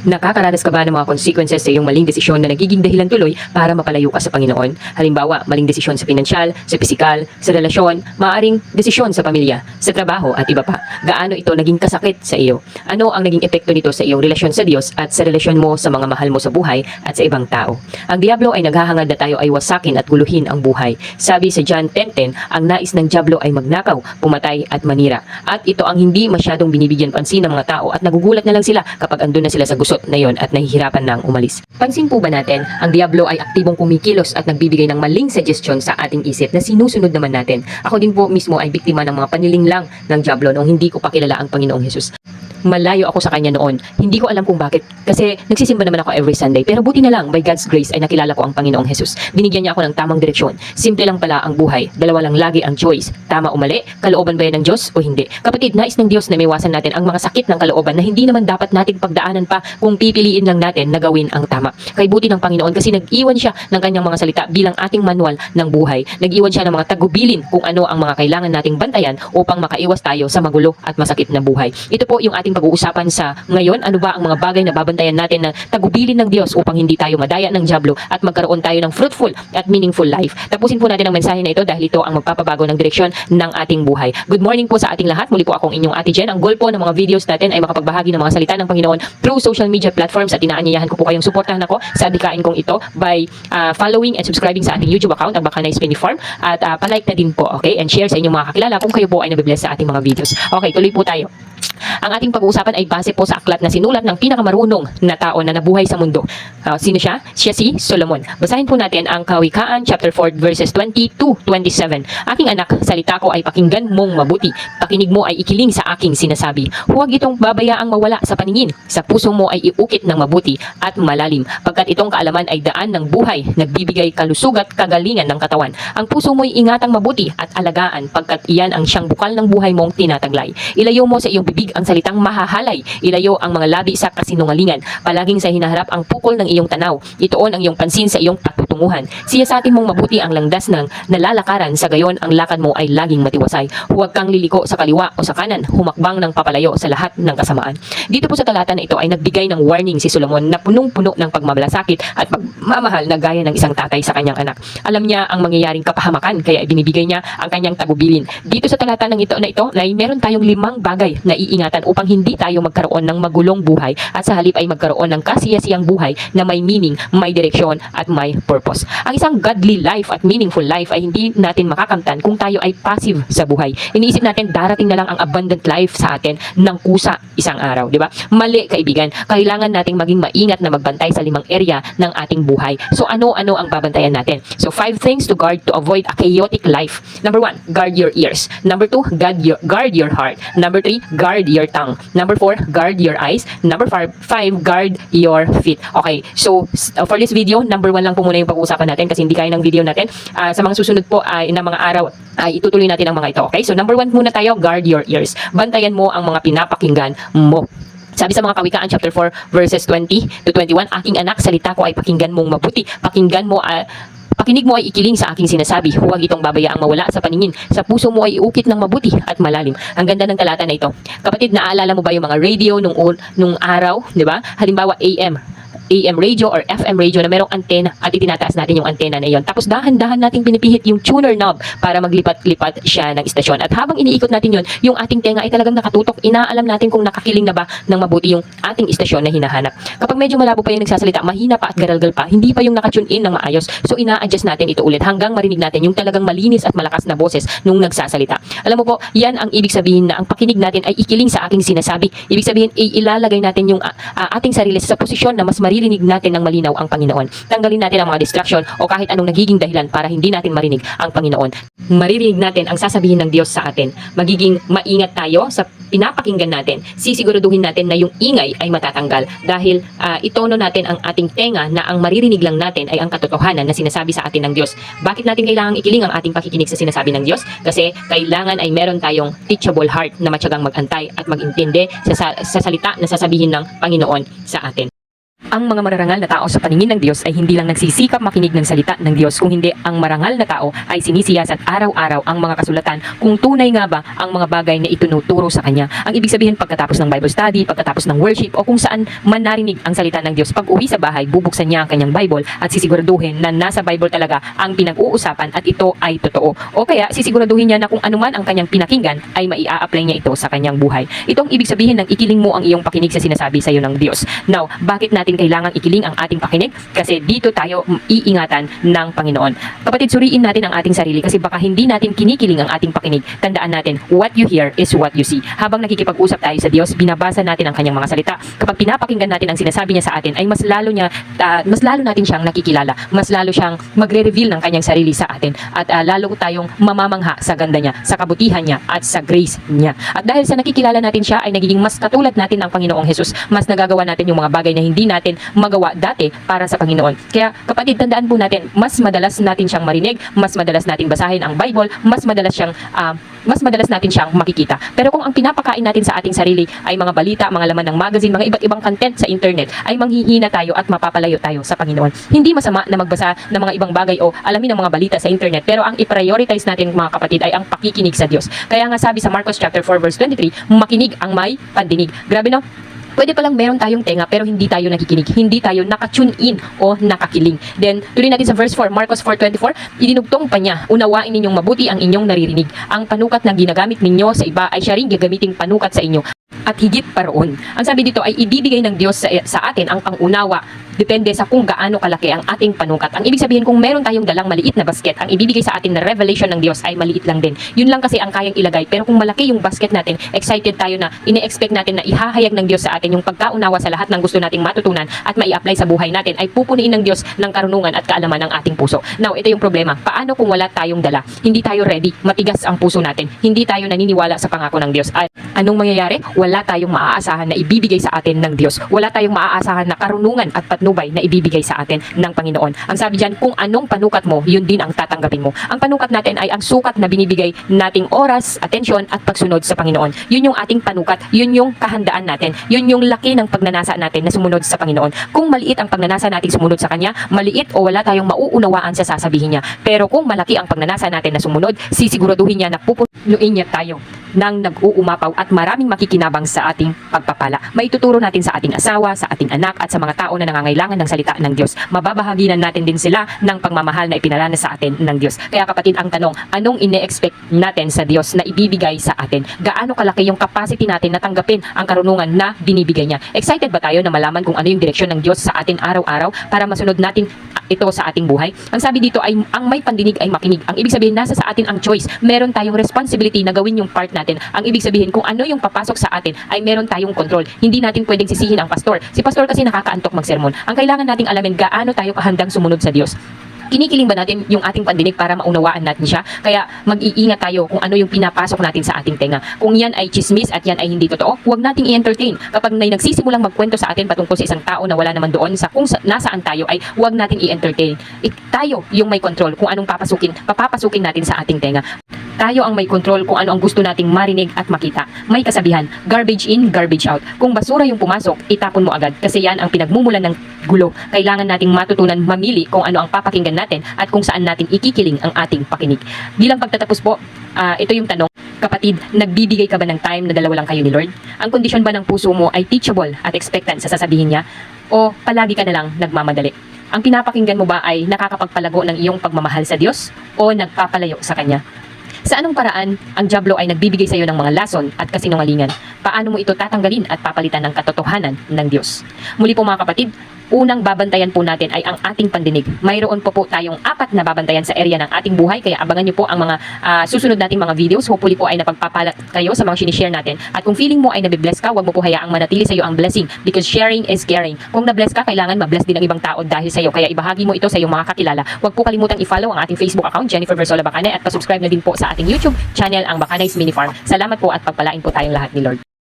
Nakakaranas ka ba ng mga consequences sa iyong maling desisyon na nagiging dahilan tuloy para mapalayo ka sa Panginoon? Halimbawa, maling desisyon sa pinansyal, sa pisikal, sa relasyon, maaaring desisyon sa pamilya, sa trabaho at iba pa. Gaano ito naging kasakit sa iyo? Ano ang naging epekto nito sa iyong relasyon sa Diyos at sa relasyon mo sa mga mahal mo sa buhay at sa ibang tao? Ang Diablo ay naghahangad na tayo ay wasakin at guluhin ang buhay. Sabi sa John 10:10, ang nais ng Diablo ay magnakaw, pumatay at manira. At ito ang hindi masyadong binibigyan pansin ng mga tao at nagugulat na lang sila kapag andun na sila sa gusot na yon at nahihirapan nang umalis. Pansin po ba natin, ang Diablo ay aktibong kumikilos at nagbibigay ng maling suggestion sa ating isip na sinusunod naman natin. Ako din po mismo ay biktima ng mga panlilinglang ng Diablo noong hindi ko pa kilala ang Panginoong Hesus. Malayo ako sa kanya noon. Hindi ko alam kung bakit. Kasi nagsisimba naman ako every Sunday. Pero buti na lang, by God's grace ay nakilala ko ang Panginoong Hesus. Binigyan niya ako ng tamang direksyon. Simple lang pala ang buhay. Dalawa lang lagi ang choice. Tama o mali? Kalooban ba yan ng Diyos o hindi? Kapatid, nais ng Diyos na maiwasan natin ang mga sakit ng kalooban na hindi naman dapat natin pagdaanan pa kung pipiliin lang natin na gawin ang tama. Kay buti ng Panginoon kasi nag-iwan siya ng kanyang mga salita bilang ating manual ng buhay. Nag-iwan siya ng mga tagubilin kung ano ang mga kailangan nating bantayan upang makaiwas tayo sa magulo at masakit na buhay. Ito po yung ating pag-uusapan sa ngayon. Ano ba ang mga bagay na babantayan natin na tagubilin ng Diyos upang hindi tayo madaya ng Diablo at magkaroon tayo ng fruitful at meaningful life. Tapusin po natin ang mensahe na ito dahil ito ang magpapabago ng direksyon ng ating buhay. Good morning po sa ating lahat. Muli po akong inyong Ate Jen. Ang goal po ng mga videos natin ay makapagbahagi ng mga salita ng Panginoon through social media platforms at inaanyayahan ko po kayong suportahan ako sa adhikain kong ito by following and subscribing sa ating YouTube account, ang Bakanay Spinny Farm, at palike na din po, okay? And share sa inyong mga kakilala kung kayo po ay nabibless sa ating mga videos. Okay, tuloy po tayo. Ang ating pag-uusapan ay base po sa aklat na sinulat ng pinakamarunong na tao na nabuhay sa mundo. Sino siya? Siya si Solomon. Basahin po natin ang Kawikaan chapter 4 verses 20-27. Aking anak, salita ko ay pakinggan mong mabuti. Pakinig mo ay ikiling sa aking sinasabi. Huwag itong babayaang mawala sa paningin. Sa puso mo ay iukit ng mabuti at malalim. Pagkat itong kaalaman ay daan ng buhay, nagbibigay kalusug at kagalingan ng katawan. Ang puso mo'y ingatang mabuti at alagaan pagkat iyan ang siyang bukal ng buhay mong tinataglay. Ilayo mo sa iyong bibig ang salitang mahahalay. Ilayo ang mga labi sa kasinungalingan. Palaging sa hinaharap ang pukol ng iyong tanaw. Ituon ang iyong pansin sa iyong patutunguhan. Siyasatin mong mabuti ang langdas ng nalalakaran, sa gayon ang lakad mo ay laging matiwasay. Huwag kang liliko sa kaliwa o sa kanan, humakbang ng papalayo sa lahat ng kasamaan. Dito po sa talata na ito ay nagbigay ng warning si Solomon na punong-puno ng pagmamalasakit at pagmamahal na gaya ng isang tatay sa kanyang anak. Alam niya ang mangyayaring kapahamakan kaya ibinibigay niya ang kanyang tagubilin. Dito sa talata ng ito ay meron tayong 5 bagay na iingatan upang hindi tayo magkaroon ng magulong buhay at sa halip ay magkaroon ng kasiyasiyang buhay na may meaning, may direksyon at may purpose. Ang isang godly life at meaningful life ay hindi natin makakamtan kung tayo ay passive sa buhay. Iniisip natin darating na lang ang abundant life sa atin ng kusa isang araw, di ba? Mali, kaibigan. Kailangan nating maging maingat na magbantay sa 5 area ng ating buhay. So ano-ano ang babantayan natin? So 5 things to guard to avoid a chaotic life. Number 1, guard your ears. Number 2, guard your heart. Number 3, guard your tongue. Number 4, guard your eyes. Number 5, guard your feet. Okay, so for this video, number 1 lang po muna yung pag-uusapan natin kasi hindi kaya ng video natin. Sa mga susunod po na mga araw ay itutuloy natin ang mga ito. Okay, so number 1 muna tayo, guard your ears. Bantayan mo ang mga pinapakinggan mo. Sabi sa mga Kawikaan chapter 4 verses 20-21, aking anak, salita ko ay pakinggan mong mabuti. Pakinig mo ay ikiling sa aking sinasabi. Huwag itong babayaang mawala sa paningin. Sa puso mo ay iukit ng mabuti at malalim. Ang ganda ng talata na ito. Kapatid, naaalala mo ba yung mga radio nung araw, di ba? Halimbawa AM radio or FM radio na merong antena at itinataas natin yung antena na yon. Tapos dahan-dahan nating pinipihit yung tuner knob para maglipat-lipat siya ng istasyon. At habang iniikot natin yon, yung ating tenga ay talagang nakatutok. Inaalam natin kung nakakiling na ba ng mabuti yung ating istasyon na hinahanap. Kapag medyo malabo pa yung nagsasalita, mahina pa at garalgal pa, hindi pa yung nakatune in ng maayos. So ina-adjust natin ito ulit hanggang marinig natin yung talagang malinis at malakas na boses nung nagsasalita. Alam mo po, yan ang ibig sabihin na ang pakinig natin ay ikiling sa aking sinasabi. Ibig sabihin, ilalagay natin yung ating sarili sa posisyon na mas maririnig natin ng malinaw ang Panginoon. Tanggalin natin ang mga distraction o kahit anong nagiging dahilan para hindi natin marinig ang Panginoon. Maririnig natin ang sasabihin ng Diyos sa atin. Magiging maingat tayo sa pinapakinggan natin. Sisiguraduhin natin na yung ingay ay matatanggal dahil itono natin ang ating tenga na ang maririnig lang natin ay ang katotohanan na sinasabi sa atin ng Diyos. Bakit natin kailangang ikiling ang ating pakikinig sa sinasabi ng Diyos? Kasi kailangan ay meron tayong teachable heart na matyagang magantay at magintindi sa salita na sasabihin ng Panginoon sa atin. Ang mga mararangal na tao sa paningin ng Diyos ay hindi lang nagsisikap makinig ng salita ng Diyos, kung hindi ang marangal na tao ay sinisiyasat araw-araw ang mga kasulatan kung tunay nga ba ang mga bagay na itinuturo sa kanya. Ang ibig sabihin, pagkatapos ng Bible study, pagkatapos ng worship o kung saan man narinig ang salita ng Diyos, pag uwi sa bahay, bubuksan niya ang kanyang Bible at sisiguraduhin na nasa Bible talaga ang pinag-uusapan at ito ay totoo. O kaya sisiguraduhin niya na kung anuman ang kanyang pinakinggan ay maia-apply niya ito sa kanyang buhay. Itong ibig sabihin ng ikiling mo ang iyong pakinig sa sinasabi sa iyo ng Diyos. Now, bakit natin kailangan ikiling ang ating pakinig? Kasi dito tayo iingatan ng Panginoon. Kapatid, suriin natin ang ating sarili kasi baka hindi natin kinikiling ang ating pakinig. Tandaan natin, what you hear is what you see. Habang nakikipag-usap tayo sa Diyos, binabasa natin ang kanyang mga salita. Kapag pinapakinggan natin ang sinasabi niya sa atin, ay mas lalo natin siyang nakikilala. Mas lalo siyang magre-reveal ng kanyang sarili sa atin. At lalo tayong mamamangha sa ganda niya, sa kabutihan niya, at sa grace niya. At dahil sa nakikilala natin siya, ay nagiging mas katulad natin ng Panginoong Hesus. Mas nagagawa natin yung mga bagay na hindi natin magawa dati para sa Panginoon. Kaya kapatid, tandaan po natin, mas madalas natin siyang marinig, mas madalas natin basahin ang Bible, mas madalas natin siyang makikita. Pero kung ang pinapakain natin sa ating sarili ay mga balita, mga laman ng magazine, mga iba't ibang content sa internet, ay manghihina tayo at mapapalayo tayo sa Panginoon. Hindi masama na magbasa ng mga ibang bagay o alamin ng mga balita sa internet, pero ang i-prioritize natin mga kapatid ay ang pakikinig sa Diyos. Kaya nga sabi sa Marcos chapter 4 verse 23, makinig ang may pandinig. Grabe, no? Pwede palang meron tayong tenga pero hindi tayo nakikinig, hindi tayo nakatune in o nakakiling. Then, tuloy natin sa verse 4, Marcos 4:24, idinugtong pa niya, unawain ninyong mabuti ang inyong naririnig. Ang panukat na ginagamit ninyo sa iba ay siya rin gagamiting panukat sa inyo. At higit pa roon, ang sabi dito ay ibibigay ng Diyos sa atin ang pangunawa. Depende sa kung gaano kalaki ang ating panukat. Ang ibig sabihin, kung meron tayong dalang maliit na basket, ang ibibigay sa atin na revelation ng Diyos ay maliit lang din. Yun lang kasi ang kayang ilagay. Pero kung malaki yung basket natin, excited tayo na ine-expect natin na ihahayag ng Diyos sa atin yung pagkaunawa sa lahat ng gusto nating matutunan at mai-apply sa buhay natin, ay pupuniin ng Diyos ng karunungan at kaalaman ng ating puso. Now, ito yung problema. Paano kung wala tayong dala? Hindi tayo ready. Matigas ang puso natin. Hindi tayo naniniwala sa pangako ng Diyos. At anong mangyayari? Wala tayong maaasahan na ibibigay sa atin ng Diyos. Wala tayong maaasahan na karunungan at patnubay na ibibigay sa atin ng Panginoon. Ang sabi diyan, kung anong panukat mo, yun din ang tatanggapin mo. Ang panukat natin ay ang sukat na binibigay nating oras, atensyon at pagsunod sa Panginoon. Yun yung ating panukat, yun yung kahandaan natin, yun yung laki ng pagnanasa natin na sumunod sa Panginoon. Kung maliit ang pagnanasa natin sumunod sa Kanya, maliit o wala tayong mauunawaan sa sasabihin niya. Pero kung malaki ang pagnanasa natin na sumunod, sisiguraduhin niya na pupunuin niya tayo ng nag-uumapaw at maraming makikinabang sa ating pagpapala. Maituturo natin sa ating asawa, sa ating anak at sa mga tao na nangangailangan ng salita ng Diyos. Mababahaginan natin din sila ng pagmamahal na ipinalana sa atin ng Diyos. Kaya kapatid, ang tanong, anong ine-expect natin sa Diyos na ibibigay sa atin? Gaano kalaki yung capacity natin na tanggapin ang karunungan na binibigay niya? Excited ba tayo na malaman kung ano yung direksyon ng Diyos sa atin araw-araw para masunod natin ito sa ating buhay? Ang sabi dito ay ang may pandinig ay makinig. Ang ibig sabihin, nasa sa atin ang choice. Meron tayong responsibility na gawin yung part natin. Ang ibig sabihin, kung ano yung papasok sa atin ay meron tayong control. Hindi natin pwedeng sisihin ang pastor. Si pastor kasi nakakaantok magsermon. Ang kailangan nating alamin, gaano tayo kahandang sumunod sa Diyos. Kinikiling ba natin yung ating pandinig para maunawaan natin siya? Kaya mag-iingat tayo kung ano yung pinapasok natin sa ating tenga. Kung yan ay chismis at yan ay hindi totoo, huwag nating i-entertain. Kapag may nagsisimulang magkwento sa atin patungkol sa isang tao na wala naman doon sa kung nasaan tayo, ay huwag nating i-entertain. Tayo yung may control kung anong papapasukin natin sa ating tenga. Tayo ang may control kung ano ang gusto nating marinig at makita. May kasabihan, garbage in, garbage out. Kung basura yung pumasok, itapon mo agad kasi yan ang pinagmumulan ng gulo. Kailangan nating matutunan mamili kung ano ang papakinggan natin at kung saan natin ikikiling ang ating pakinig. Bilang pagtatapos po, ito yung tanong. Kapatid, nagbibigay ka ba ng time na dalawa lang kayo ni Lord? Ang kondisyon ba ng puso mo ay teachable at expectant sa sasabihin niya? O palagi ka na lang nagmamadali? Ang pinapakinggan mo ba ay nakakapagpalago ng iyong pagmamahal sa Diyos o nagpapalayo sa Kanya? Sa anong paraan ang dyablo ay nagbibigay sa iyo ng mga lason at kasinungalingan? Paano mo ito tatanggalin at papalitan ng katotohanan ng Diyos? Muli po mga kapatid, unang babantayan po natin ay ang ating pandinig. Mayroon po tayong 4 na babantayan sa area ng ating buhay, kaya abangan nyo po ang mga susunod nating mga videos. Hopefully po ay napagpapalat kayo sa mga sinishare natin. At kung feeling mo ay nabibless ka, huwag mo po hayaang manatili sa iyo ang blessing because sharing is caring. Kung nabless ka, kailangan mabless din ang ibang tao dahil sa iyo. Kaya ibahagi mo ito sa iyong mga kakilala. Huwag po kalimutang i-follow ang ating Facebook account, Jennifer Versola Bacanay, at pasubscribe na din po sa ating YouTube channel, ang Bacanay's Mini Farm. Salamat po at pagpalain po tayong lahat ni Lord.